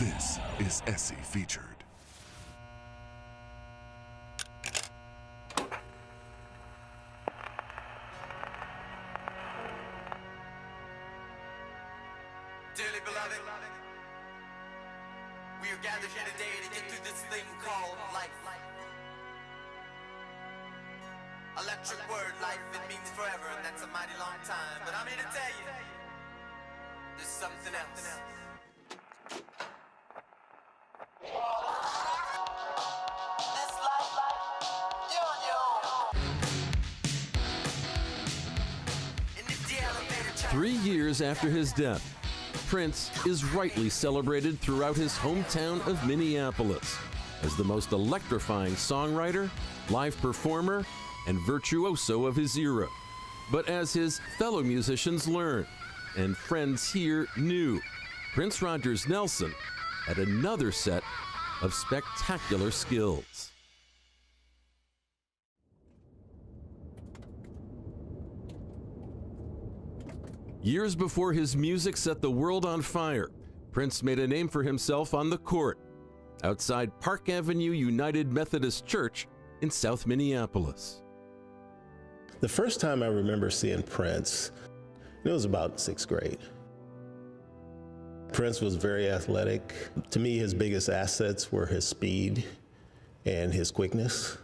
This is Essie Featured. Dearly beloved, we are gathered here today to get through this thing called life. Electric word, life, it means forever, and that's a mighty long time. But I'm here to tell you, there's something else. This life, in the elevator. 3 years after his death, Prince is rightly celebrated throughout his hometown of Minneapolis as the most electrifying songwriter, live performer, and virtuoso of his era. But as his fellow musicians learned, and friends here knew, Prince Rogers Nelson had another set of spectacular skills. Years before his music set the world on fire, Prince made a name for himself on the court, outside Park Avenue United Methodist Church in South Minneapolis. The first time I remember seeing Prince, it was about 6th grade. Prince was very athletic. To me, his biggest assets were his speed and his quickness.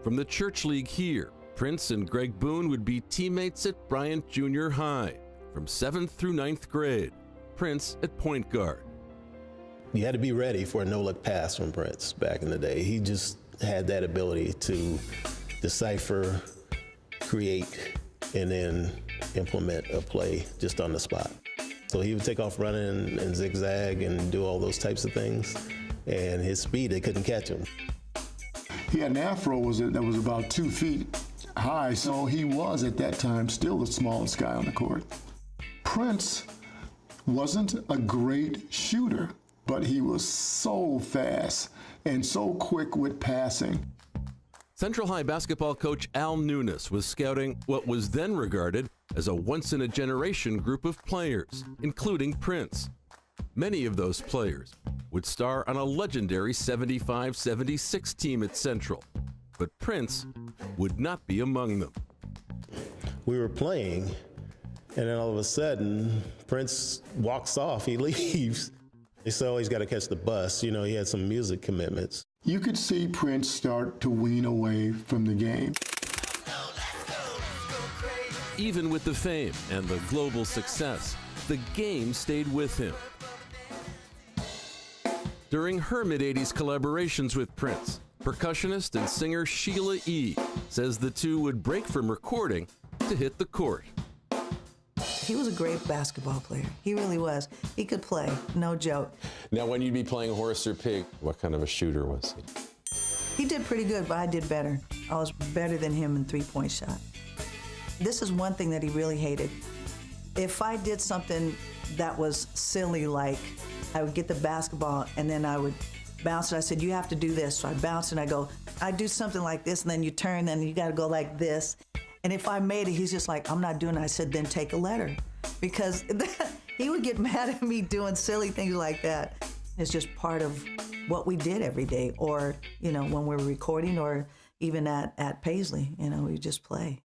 From the church league here, Prince and Greg Boone would be teammates at Bryant Junior High from 7th through 9th grade, Prince at point guard. You had to be ready for a no-look pass from Prince back in the day. He just had that ability to decipher, create, and then implement a play just on the spot. So he would take off running and zigzag and do all those types of things, and his speed, they couldn't catch him. He had an afro that was about 2 feet high, so he was at that time still the smallest guy on the court. Prince wasn't a great shooter, but he was so fast and so quick with passing. Central High basketball coach Al Nunes was scouting what was then regarded as a once-in-a-generation group of players, including Prince. Many of those players would star on a legendary 75-76 team at Central, but Prince would not be among them. We were playing, and then all of a sudden, Prince walks off, he leaves. He said, oh, he's got to catch the bus. You know, he had some music commitments. You could see Prince start to wean away from the game. Even with the fame and the global success, the game stayed with him. During her mid-'80s collaborations with Prince, percussionist and singer Sheila E. says the two would break from recording to hit the court. He was a great basketball player. He really was. He could play, no joke. Now, when you'd be playing horse or pig, what kind of a shooter was he? He did pretty good, but I did better. I was better than him in three-point shot. This is one thing that he really hated. If I did something that was silly, like I would get the basketball and then I would bounce it. I said, you have to do this. So I bounce and I do something like this, and then you turn and you got to go like this. And if I made it, he's just like, I'm not doing it. I said, then take a letter. Because he would get mad at me doing silly things like that. It's just part of what we did every day, or, you know, when we're recording, or even at Paisley, you know, we just play.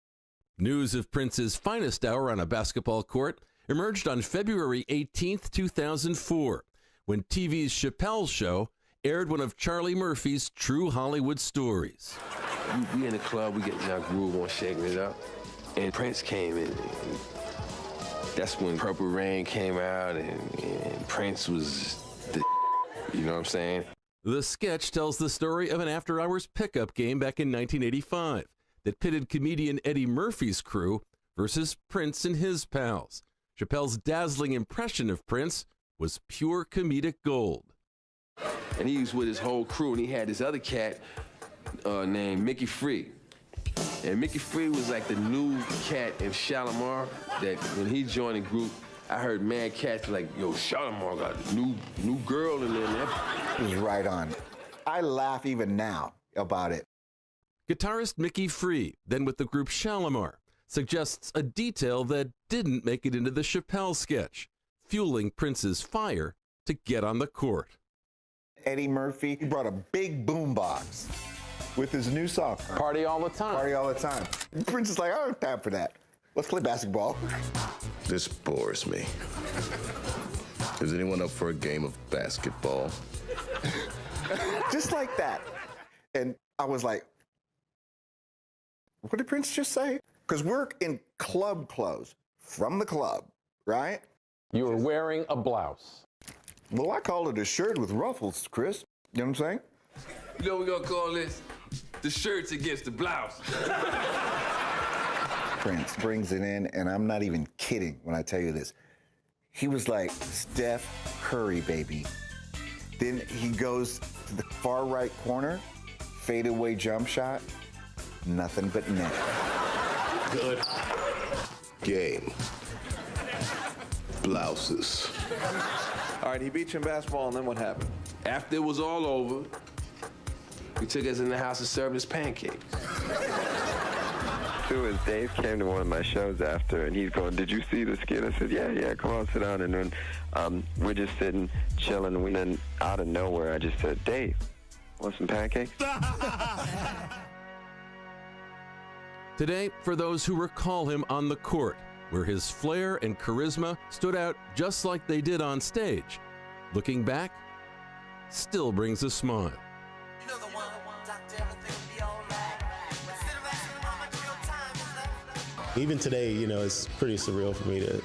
News of Prince's finest hour on a basketball court emerged on February 18th, 2004, when TV's Chappelle's Show aired one of Charlie Murphy's true Hollywood stories. We in the club, we getting our groove on, shaking it up, and Prince came in. That's when Purple Rain came out, and Prince was the you know what I'm saying? The sketch tells the story of an after-hours pickup game back in 1985 that pitted comedian Eddie Murphy's crew versus Prince and his pals. Chappelle's dazzling impression of Prince was pure comedic gold. And he was with his whole crew, and he had this other cat named Mickey Free. And Mickey Free was like the new cat in Shalimar, that when he joined the group, I heard mad cats like, yo, Shalimar got a new girl in there. It was right on. I laugh even now about it. Guitarist Mickey Free, then with the group Shalimar, suggests a detail that didn't make it into the Chappelle sketch, fueling Prince's fire to get on the court. Eddie Murphy, he brought a big boombox with his new song. Party all the time. Party all the time. Prince is like, I don't have time for that. Let's play basketball. This bores me. Is anyone up for a game of basketball? Just like that. And I was like, what did Prince just say? Because we're in club clothes from the club, right? You were wearing a blouse. Well, I call it a shirt with ruffles, Chris. You know what I'm saying? You know what we're gonna call this? The shirts against the blouse. Prince brings it in, and I'm not even kidding when I tell you this. He was like, Steph Curry, baby. Then he goes to the far right corner, fadeaway jump shot, nothing but net. Good. Game. Blouses. All right, he beat you in basketball, and then what happened? After it was all over, he took us in the house and served us pancakes. It was Dave came to one of my shows after, and he's going, "Did you see the skit?" I said, yeah, come on, sit down. And then we're just sitting, chilling, and then out of nowhere, I just said, "Dave, want some pancakes?" Today, for those who recall him on the court, where his flair and charisma stood out just like they did on stage, looking back, still brings a smile. You know the one, doctor, everything will be alright. Instead of asking how much real time is left. Even today, you know, it's pretty surreal for me to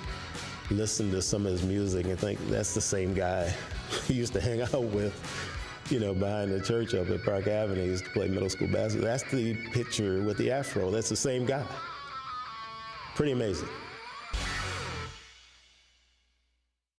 listen to some of his music and think that's the same guy he used to hang out with, you know, behind the church up at Park Avenue. He used to play middle school basketball. That's the picture with the afro. That's the same guy. Pretty amazing.